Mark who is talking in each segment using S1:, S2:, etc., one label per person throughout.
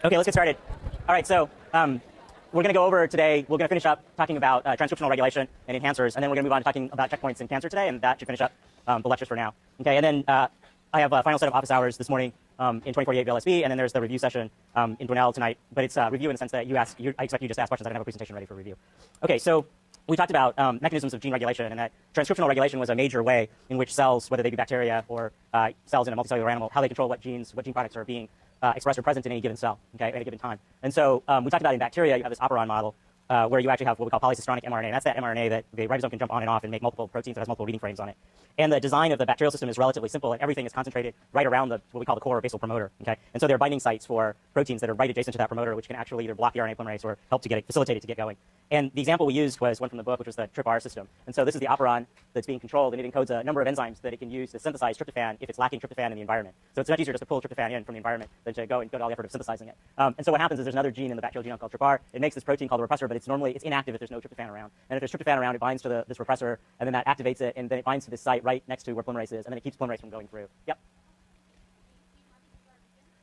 S1: Okay, let's get started. All right, so we're going to go over today, we're going to finish up talking about transcriptional regulation and enhancers, and then we're going to move on to talking about checkpoints in cancer today, and that should finish up the lectures for now. Okay, and then I have a final set of office hours this morning in 2048 VLSB, and then there's the review session in Brunel tonight, but it's review in the sense that I expect you just ask questions. I don't have a presentation ready for review. Okay, so we talked about mechanisms of gene regulation, and that transcriptional regulation was a major way in which cells, whether they be bacteria or cells in a multicellular animal, how they control what gene products are being expressed or present in any given cell, okay, at any given time. And so we talked about in bacteria, you have this operon model where you actually have what we call polycistronic mRNA, and that's that mRNA that the ribosome can jump on and off and make multiple proteins that has multiple reading frames on it. And the design of the bacterial system is relatively simple, and everything is concentrated right around what we call the core or basal promoter, okay? And so there are binding sites for proteins that are right adjacent to that promoter, which can actually either block the RNA polymerase or help to facilitate it to get going. And the example we used was one from the book, which was the TRPR system. And so this is the operon that's being controlled, and it encodes a number of enzymes that it can use to synthesize tryptophan if it's lacking tryptophan in the environment. So it's much easier just to pull tryptophan in from the environment than to go to all the effort of synthesizing it. And so what happens is there's another gene in the bacterial genome called TRPR. It makes this protein called a repressor, but it's inactive if there's no tryptophan around. And if there's tryptophan around, it binds to this repressor, and then that activates it, and then it binds to this site right next to where polymerase is, and then it keeps polymerase from going through. Yep.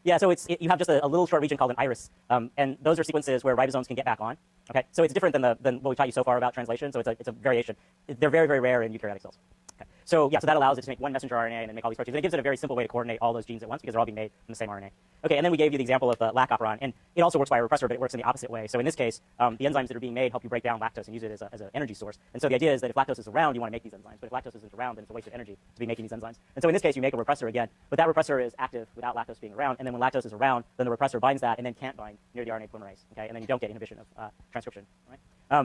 S1: Yeah, so you have just a little short region called an iris, and those are sequences where ribosomes can get back on. Okay, so it's different than what we taught you so far about translation. So it's a variation. They're very, very rare in eukaryotic cells. Okay. So yeah, so that allows it to make one messenger RNA and then make all these proteins. And it gives it a very simple way to coordinate all those genes at once because they're all being made from the same RNA. Okay, and then we gave you the example of the lac operon, and it also works by a repressor, but it works in the opposite way. So in this case, the enzymes that are being made help you break down lactose and use it as an energy source. And so the idea is that if lactose is around, you want to make these enzymes. But if lactose isn't around, then it's a waste of energy to be making these enzymes. And so in this case, you make a repressor again, but that repressor is active without lactose being around. And then when lactose is around, then the repressor binds that and then can't bind near the RNA polymerase. Okay, and then you don't get inhibition of transcription. Right?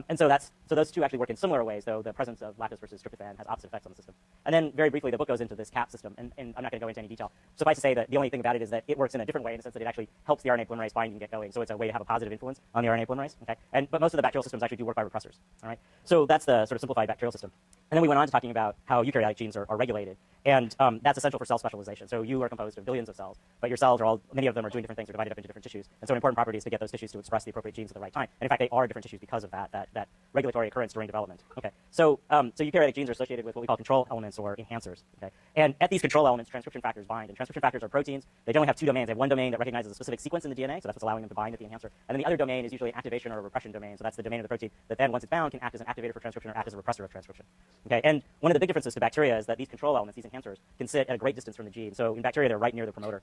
S1: And so those two actually work in similar ways, though the presence of lactose versus tryptophan has opposite effects on the system. And then very briefly, the book goes into this CAP system, and I'm not going to go into any detail. Suffice to say that the only thing about it is that it works in a different way in the sense that it actually helps the RNA polymerase bind and get going. So it's a way to have a positive influence on the RNA polymerase. Okay, but most of the bacterial systems actually do work by repressors. All right, so that's the sort of simplified bacterial system. And then we went on to talking about how eukaryotic genes are regulated, and that's essential for cell specialization. So you are composed of billions of cells, but your cells many of them are doing different things. They're divided up into different tissues, and so an important property is to get those tissues to express the appropriate genes at the right time. And in fact, they are different tissues because of that regulatory occurrence during development. Okay, so eukaryotic genes are associated with what we call control elements or enhancers. Okay, and at these control elements, transcription factors bind. And transcription factors are proteins. They generally have two domains. They have one domain that recognizes a specific sequence in the DNA, so that's what's allowing them to bind at the enhancer. And then the other domain is usually an activation or a repression domain. So that's the domain of the protein that then, once it's bound, can act as an activator for transcription or act as a repressor of transcription. Okay, and one of the big differences to bacteria is that these control elements, these enhancers, can sit at a great distance from the gene. So in bacteria, they're right near the promoter.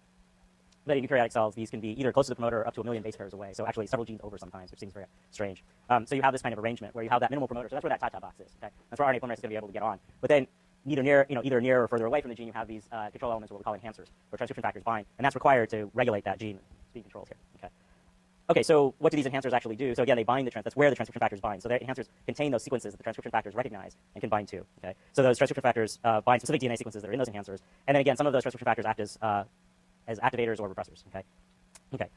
S1: But in eukaryotic cells, these can be either close to the promoter or up to 1 million base pairs away. So actually several genes over sometimes, which seems very strange. So you have this kind of arrangement where you have that minimal promoter. So that's where that TATA box is. Okay? That's where RNA polymerase is going to be able to get on. But then either near or further away from the gene, you have these control elements, what we call enhancers, where transcription factors bind. And that's required to regulate that gene being controlled here. Okay, so what do these enhancers actually do? So again, they bind that's where the transcription factors bind. So their enhancers contain those sequences that the transcription factors recognize and can bind to. Okay, so those transcription factors bind specific DNA sequences that are in those enhancers. And then again, some of those transcription factors act as activators or repressors. Okay.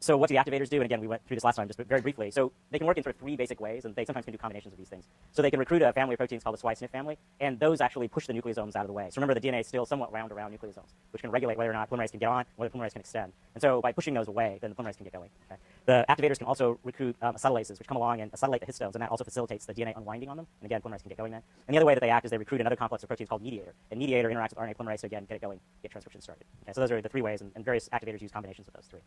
S1: So what do the activators do? And again, we went through this last time just very briefly. So they can work in sort of three basic ways, and they sometimes can do combinations of these things. So they can recruit a family of proteins called the SWI/SNF family, and those actually push the nucleosomes out of the way. So remember, the DNA is still somewhat wound around nucleosomes, which can regulate whether or not polymerase can get on, whether polymerase can extend. And so by pushing those away, then the polymerase can get going. Okay? The activators can also recruit acetylases, which come along and acetylate the histones, and that also facilitates the DNA unwinding on them. And again, polymerase can get going then. And the other way that they act is they recruit another complex of proteins called mediator. And mediator interacts with RNA polymerase to again get it going, get transcription started. Okay, so those are the three ways, and various activators use combinations of those three.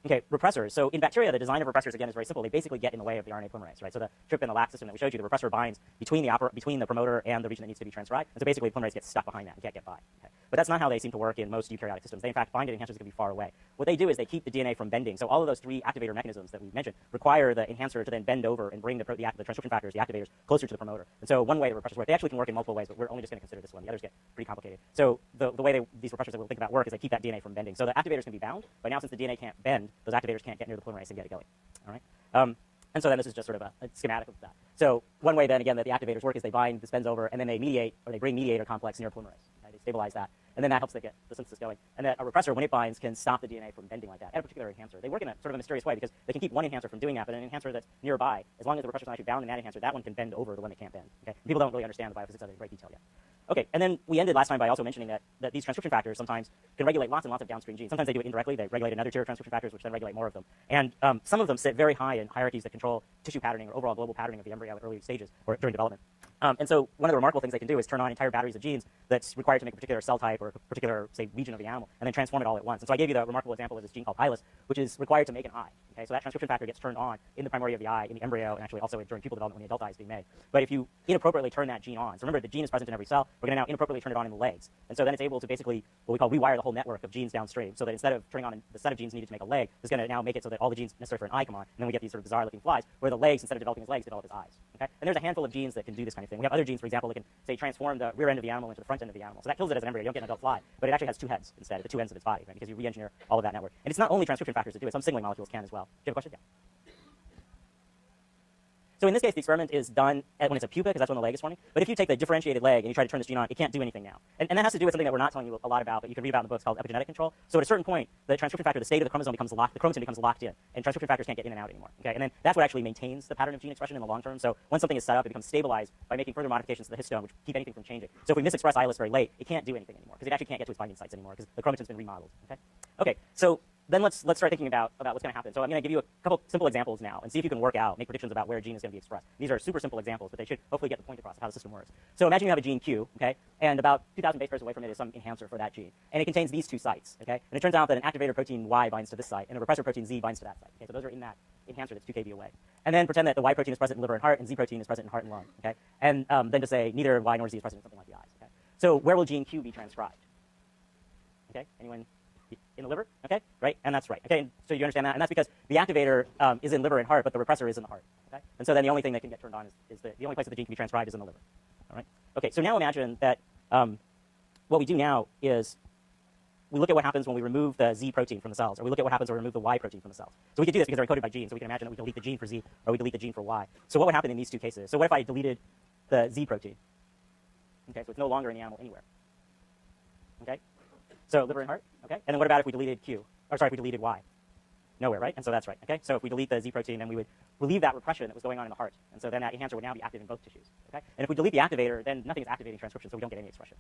S1: Okay, repressors. So in bacteria, the design of repressors, again, is very simple. They basically get in the way of the RNA polymerase, right? So the TRP and the LAC system that we showed you, the repressor binds between the promoter and the region that needs to be transcribed. And so basically, polymerase gets stuck behind that and can't get by. Okay? But that's not how they seem to work in most eukaryotic systems. They, in fact, bind at enhancers that can be far away. What they do is they keep the DNA from bending. So all of those three activator mechanisms that we mentioned require the enhancer to then bend over and bring the transcription factors, the activators, closer to the promoter. And so one way the repressors work, they actually can work in multiple ways, but we're only just going to consider this one. The others get pretty complicated. So the way these repressors that we'll think about work is they keep that DNA from bending. So the activators can be bound, but now since the DNA can't bend, those activators can't get near the polymerase and get it going. All right. And so then this is just sort of a schematic of that. So one way then, again, that the activators work is they bind, this bends over, and then they mediate, or they bring mediator complex near polymerase. Okay? They stabilize that, and then that helps to get the synthesis going. And then a repressor, when it binds, can stop the DNA from bending like that, and a particular enhancer. They work in a sort of a mysterious way because they can keep one enhancer from doing that, but an enhancer that's nearby, as long as the repressor's not actually bound in that enhancer, that one can bend over the one that can't bend. Okay? People don't really understand the biophysics of it in great detail yet. Okay, and then we ended last time by also mentioning that these transcription factors sometimes can regulate lots and lots of downstream genes. Sometimes they do it indirectly. They regulate another tier of transcription factors, which then regulate more of them. And some of them sit very high in hierarchies that control tissue patterning or overall global patterning of the embryo at early stages or during development. And so one of the remarkable things they can do is turn on entire batteries of genes that's required to make a particular cell type or a particular, say, region of the animal, and then transform it all at once. And so I gave you the remarkable example of this gene called pilus, which is required to make an eye. Okay, so that transcription factor gets turned on in the primordia of the eye, in the embryo, and actually also during pupal development when the adult eye is being made. But if you inappropriately turn that gene on, so remember the gene is present in every cell, we're going to now inappropriately turn it on in the legs. And so then it's able to basically what we call rewire the whole network of genes downstream, so that instead of turning on the set of genes needed to make a leg, it's going to now make it so that all the genes necessary for an eye come on, and then we get these sort of bizarre looking flies, where the legs, instead of developing his legs, develop his eyes. Okay? And there's a handful of genes that can do this kind of thing. We have other genes, for example, that can, say, transform the rear end of the animal into the front end of the animal. So that kills it as an embryo. You don't get an adult fly, but it actually has two heads instead, the two ends of its body, right? Because you re-engineer all of that network. And it's not only transcription factors that do it. Some signaling molecules can as well. Do you have a question? Yeah. So in this case, the experiment is done when it's a pupa, because that's when the leg is forming. But if you take the differentiated leg and you try to turn this gene on, it can't do anything now. And that has to do with something that we're not telling you a lot about, but you can read about in the books called epigenetic control. So at a certain point, the transcription factor, the state of the chromosome becomes locked, the chromatin becomes locked in, and transcription factors can't get in and out anymore. Okay? And then that's what actually maintains the pattern of gene expression in the long term. So once something is set up, it becomes stabilized by making further modifications to the histone, which keep anything from changing. So if we misexpress ILS very late, it can't do anything anymore, because it actually can't get to its binding sites anymore, because the chromatin's been remodeled. Okay, so then let's start thinking about what's going to happen. So I'm going to give you a couple simple examples now and see if you can work out, make predictions about where a gene is going to be expressed. These are super simple examples, but they should hopefully get the point across of how the system works. So imagine you have a gene Q, okay, and about 2,000 base pairs away from it is some enhancer for that gene. And it contains these two sites, okay? And it turns out that an activator protein Y binds to this site, and a repressor protein Z binds to that site. Okay, so those are in that enhancer that's 2 kb away. And then pretend that the Y protein is present in liver and heart, and Z protein is present in heart and lung, okay? And then just say neither Y nor Z is present in something like the eyes, okay? So where will gene Q be transcribed? Okay, anyone? In the liver, okay, right, and that's right, okay, so you understand that, and that's because the activator is in liver and heart, but the repressor is in the heart, okay, and so then the only thing that can get turned on is the only place that the gene can be transcribed is in the liver, all right, okay, so now imagine that what we do now is we look at what happens when we remove the Z protein from the cells, or we look at what happens when we remove the Y protein from the cells. So we can do this because they're encoded by genes, so we can imagine that we delete the gene for Z, or we delete the gene for Y. So what would happen in these two cases? So what if I deleted the Z protein? Okay, so it's no longer in the animal anywhere, okay? So liver and heart, okay? And then what about if we deleted Q? Or sorry, if we deleted Y? Nowhere, right? And so that's right, okay? So if we delete the Z protein, then we would relieve that repression that was going on in the heart. And so then that enhancer would now be active in both tissues, okay? And if we delete the activator, then nothing is activating transcription, so we don't get any expression,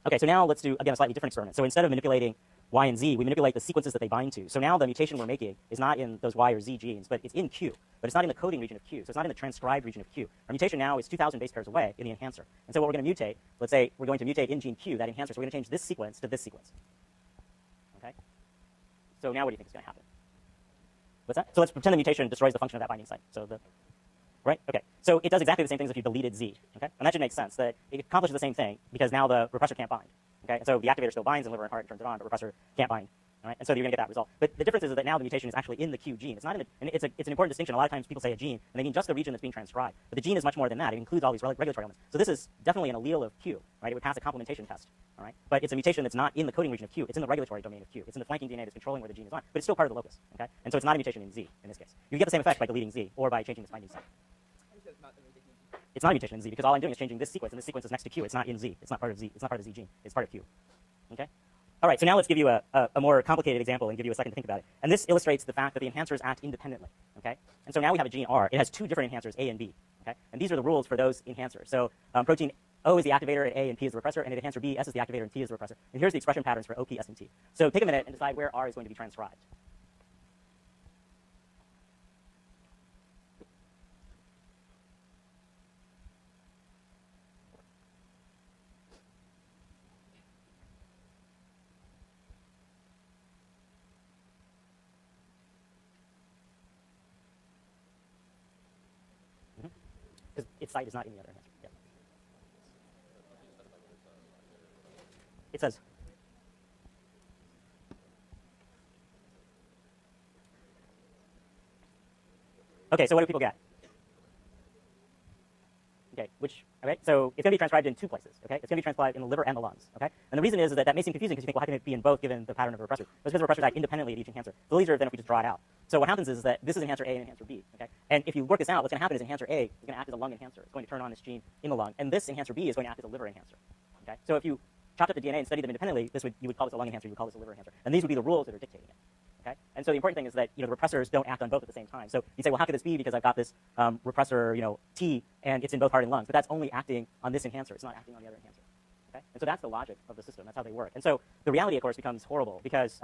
S1: okay, so now let's do, again, a slightly different experiment. So instead of manipulating Y and Z, we manipulate the sequences that they bind to. So now the mutation we're making is not in those Y or Z genes, but it's in Q. But it's not in the coding region of Q. So it's not in the transcribed region of Q. Our mutation now is 2,000 base pairs away in the enhancer. And so what we're going to mutate, let's say we're going to mutate in gene Q, that enhancer. So we're going to change this sequence to this sequence. Okay? So now what do you think is going to happen? What's that? So let's pretend the mutation destroys the function of that binding site. So right? Okay. So it does exactly the same things if you deleted Z. Okay? And that should make sense, that it accomplishes the same thing because now the repressor can't bind. Okay? And so the activator still binds in liver and heart and turns it on, but repressor can't bind. All right? And so you're going to get that result. But the difference is that now the mutation is actually in the Q gene. It's not in the, and it's an important distinction. A lot of times people say a gene, and they mean just the region that's being transcribed. But the gene is much more than that. It includes all these regulatory elements. So this is definitely an allele of Q, right? It would pass a complementation test. All right? But it's a mutation that's not in the coding region of Q. It's in the regulatory domain of Q. It's in the flanking DNA that's controlling where the gene is on. But it's still part of the locus. Okay? And so it's not a mutation in Z in this case. You get the same effect by deleting Z or by changing this binding site. It's not a mutation in Z because all I'm doing is changing this sequence, and this sequence is next to Q. It's not in Z. It's not part of Z. It's not part of the Z gene. It's part of Q. Okay? All right, so now let's give you a more complicated example and give you a second to think about it. And this illustrates the fact that the enhancers act independently. Okay? And so now we have a gene R. It has two different enhancers, A and B. Okay? And these are the rules for those enhancers. So protein O is the activator, and A and P is the repressor, and enhancer B, S is the activator, and T is the repressor. And here's the expression patterns for O, P, S, and T. So take a minute and decide where R is going to be transcribed. Because its site is not in the other enhancer. Yeah. It says. Okay, so what do people get? Okay, okay, so it's going to be transcribed in two places, okay? It's going to be transcribed in the liver and the lungs, okay? And the reason is that may seem confusing because you think, well, how can it be in both given the pattern of a repressor? It's because the repressors act independently at each enhancer. It's a little easier than if we just draw it out. So what happens is that this is enhancer A and enhancer B, okay? And if you work this out, what's going to happen is enhancer A is going to act as a lung enhancer. It's going to turn on this gene in the lung. And this enhancer B is going to act as a liver enhancer, okay? So if you chopped up the DNA and studied them independently, you would call this a lung enhancer, you would call this a liver enhancer. And these would be the rules that are dictating it. Okay? And so the important thing is that the repressors don't act on both at the same time. So you say, well, how could this be? Because I've got this repressor, T, and it's in both heart and lungs. But that's only acting on this enhancer. It's not acting on the other enhancer. Okay? And so that's the logic of the system. That's how they work. And so the reality, of course, becomes horrible because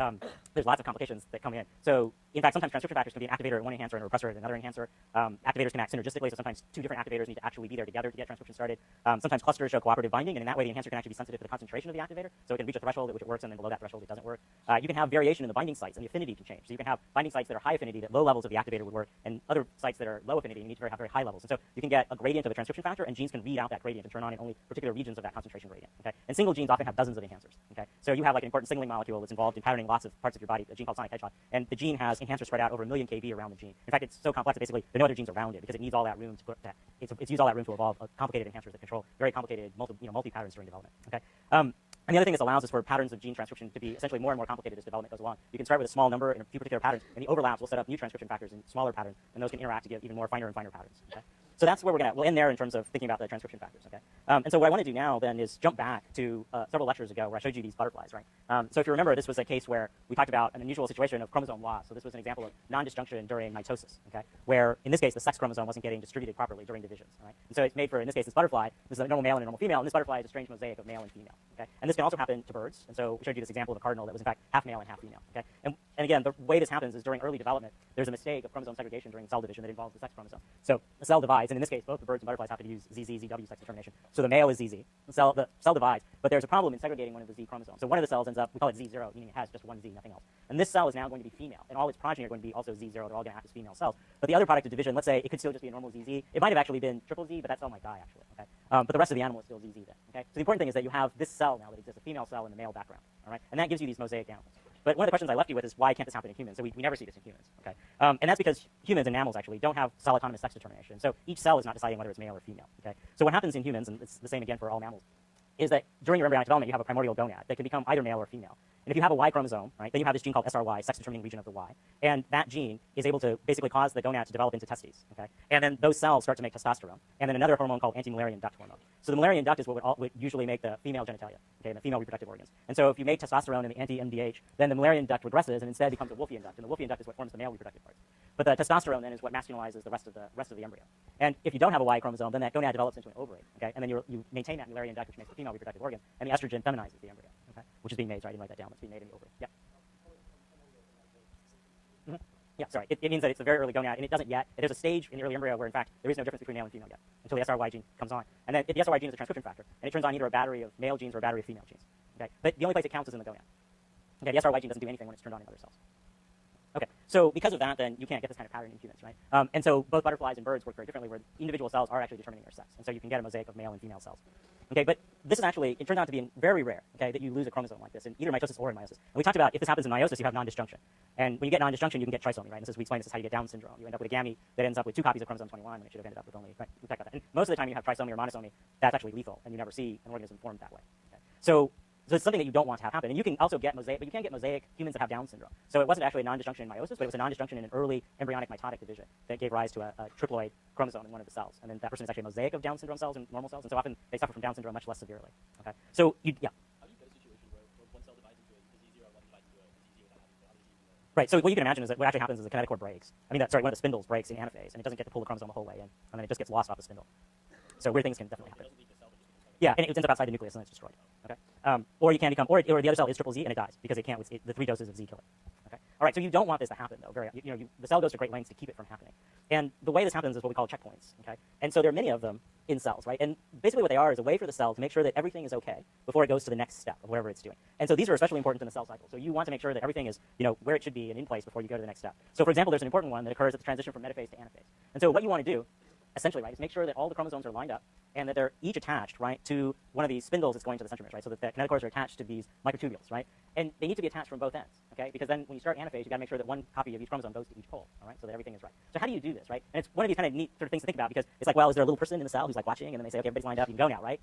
S1: there's lots of complications that come in. So in fact, sometimes transcription factors can be an activator at one enhancer and a repressor at another enhancer. Activators can act synergistically, so sometimes two different activators need to actually be there together to get transcription started. Sometimes clusters show cooperative binding, and in that way the enhancer can actually be sensitive to the concentration of the activator, so it can reach a threshold at which it works, and then below that threshold it doesn't work. You can have variation in the binding sites, and the affinity can change. So you can have binding sites that are high affinity that low levels of the activator would work, and other sites that are low affinity, and you need to have very high levels. And so you can get a gradient of the transcription factor, and genes can read out that gradient and turn on in only particular regions of that concentration gradient. Okay? And single genes often have dozens of enhancers. Okay? So you have like an important signaling molecule that's involved in patterning lots of parts of your body, a gene called sonic hedgehog, and the gene has enhancers spread out over 1 million kb around the gene. In fact, it's so complex that basically there are no other genes around it because it needs all that room to put that. It's used all that room to evolve complicated enhancers that control very complicated multi-patterns during development. Okay? And the other thing this allows is for patterns of gene transcription to be essentially more and more complicated as development goes along. You can start with a small number in a few particular patterns, and the overlaps will set up new transcription factors in smaller patterns, and those can interact to give even more finer and finer patterns. Okay? So that's where we'll end there in terms of thinking about the transcription factors. Okay? And so what I want to do now then is jump back to several lectures ago where I showed you these butterflies. Right? So if you remember, this was a case where we talked about an unusual situation of chromosome loss. So this was an example of non-disjunction during mitosis. Okay? Where in this case the sex chromosome wasn't getting distributed properly during divisions. Right? And so it's made for, in this case, this butterfly. This is a normal male and a normal female, and this butterfly is a strange mosaic of male and female. Okay? And this can also happen to birds. And so we showed you this example of a cardinal that was in fact half male and half female. Okay? And again, the way this happens is during early development, there's a mistake of chromosome segregation during cell division that involves the sex chromosome. So the cell divides, and in this case, both the birds and butterflies have to use ZZ, ZW sex determination. So the male is ZZ. The cell divides, but there's a problem in segregating one of the Z chromosomes. So one of the cells ends up, we call it Z0, meaning it has just one Z, nothing else. And this cell is now going to be female, and all its progeny are going to be also Z0. They're all going to act as female cells. But the other product of division, let's say it could still just be a normal ZZ. It might have actually been triple Z, but that cell might die actually. Okay? But the rest of the animal is still ZZ then. Okay? So the important thing is that you have this cell now that exists, a female cell in the male background. All right? And that gives you these mosaic animals. But one of the questions I left you with is why can't this happen in humans? So we never see this in humans. Okay? And that's because humans and mammals actually don't have cell autonomous sex determination. So each cell is not deciding whether it's male or female. Okay? So what happens in humans, and it's the same again for all mammals, is that during your embryonic development you have a primordial gonad that can become either male or female. And if you have a Y chromosome, right, then you have this gene called SRY, sex-determining region of the Y. And that gene is able to basically cause the gonad to develop into testes. Okay? And then those cells start to make testosterone. And then another hormone called anti-Mullerian duct hormone. So the Mullerian duct is what would usually make the female genitalia, okay, and the female reproductive organs. And so if you make testosterone in the anti-MDH, then the Mullerian duct regresses and instead becomes a Wolffian duct. And the Wolffian duct is what forms the male reproductive parts. But the testosterone then is what masculinizes the rest of the embryo. And if you don't have a Y chromosome, then that gonad develops into an ovary. Okay? And then you maintain that Mullerian duct, which makes the female reproductive organ, and the estrogen feminizes the embryo. Okay? Which is being made. Sorry, I didn't write that down. It's being made in the ovary. Yeah. Yeah, sorry. It means that it's a very early gonad, and it doesn't yet. There's a stage in the early embryo where, in fact, there is no difference between male and female yet until the SRY gene comes on. And then the SRY gene is a transcription factor, and it turns on either a battery of male genes or a battery of female genes. Okay? But the only place it counts is in the gonad. Okay? The SRY gene doesn't do anything when it's turned on in other cells. Okay, so because of that, then you can't get this kind of pattern in humans, right? And so both butterflies and birds work very differently, where individual cells are actually determining their sex, and so you can get a mosaic of male and female cells. Okay, but this is actually, it turns out to be very rare, okay, that you lose a chromosome like this in either mitosis or in meiosis. And we talked about if this happens in meiosis, you have non-disjunction. And when you get non-disjunction, you can get trisomy, right? We explained this is how you get Down syndrome. You end up with a gamete that ends up with 2 copies of chromosome 21 when it should have ended up with only, right? We talked about that. And most of the time you have trisomy or monosomy, that's actually lethal, and you never see an organism formed that way. Okay? So it's something that you don't want to have happen. And you can also get mosaic, but you can't get mosaic humans that have Down syndrome. So it wasn't actually a non-disjunction in meiosis, but it was a non-disjunction in an early embryonic mitotic division that gave rise to a triploid chromosome in one of the cells. And then that person is actually a mosaic of Down syndrome cells and normal cells, and so often they suffer from Down syndrome much less severely. Okay? So, yeah.
S2: How do you get a situation where one cell divides into a Z0 and one divides into a Z0 without having to
S1: Right, so what you can imagine is that what actually happens is the kinetochore breaks. I mean, one of the spindles breaks in anaphase, and it doesn't get to pull the chromosome the whole way in, and then it just gets lost off the spindle. So weird things can definitely happen. Yeah, and it ends up outside the nucleus and then it's destroyed. Okay, or you can become, or the other cell is triple Z and it dies because it can't. The 3 doses of Z kill it. Okay, all right. So you don't want this to happen though. The cell goes to great lengths to keep it from happening. And the way this happens is what we call checkpoints. Okay, and so there are many of them in cells, right? And basically what they are is a way for the cell to make sure that everything is okay before it goes to the next step of whatever it's doing. And so these are especially important in the cell cycle. So you want to make sure that everything is, where it should be and in place before you go to the next step. So for example, there's an important one that occurs at the transition from metaphase to anaphase. And so what you want to do essentially, right, is make sure that all the chromosomes are lined up and that they're each attached, right, to one of these spindles that's going to the centromeres, right, so that the kinetochores are attached to these microtubules, right, and they need to be attached from both ends, okay, because then when you start anaphase, you got to make sure that one copy of each chromosome goes to each pole, all right, so that everything is right. So how do you do this, right? And it's one of these kind of neat sort of things to think about because it's like, well, is there a little person in the cell who's like watching, and then they say, okay, everybody's lined up, you can go now, right?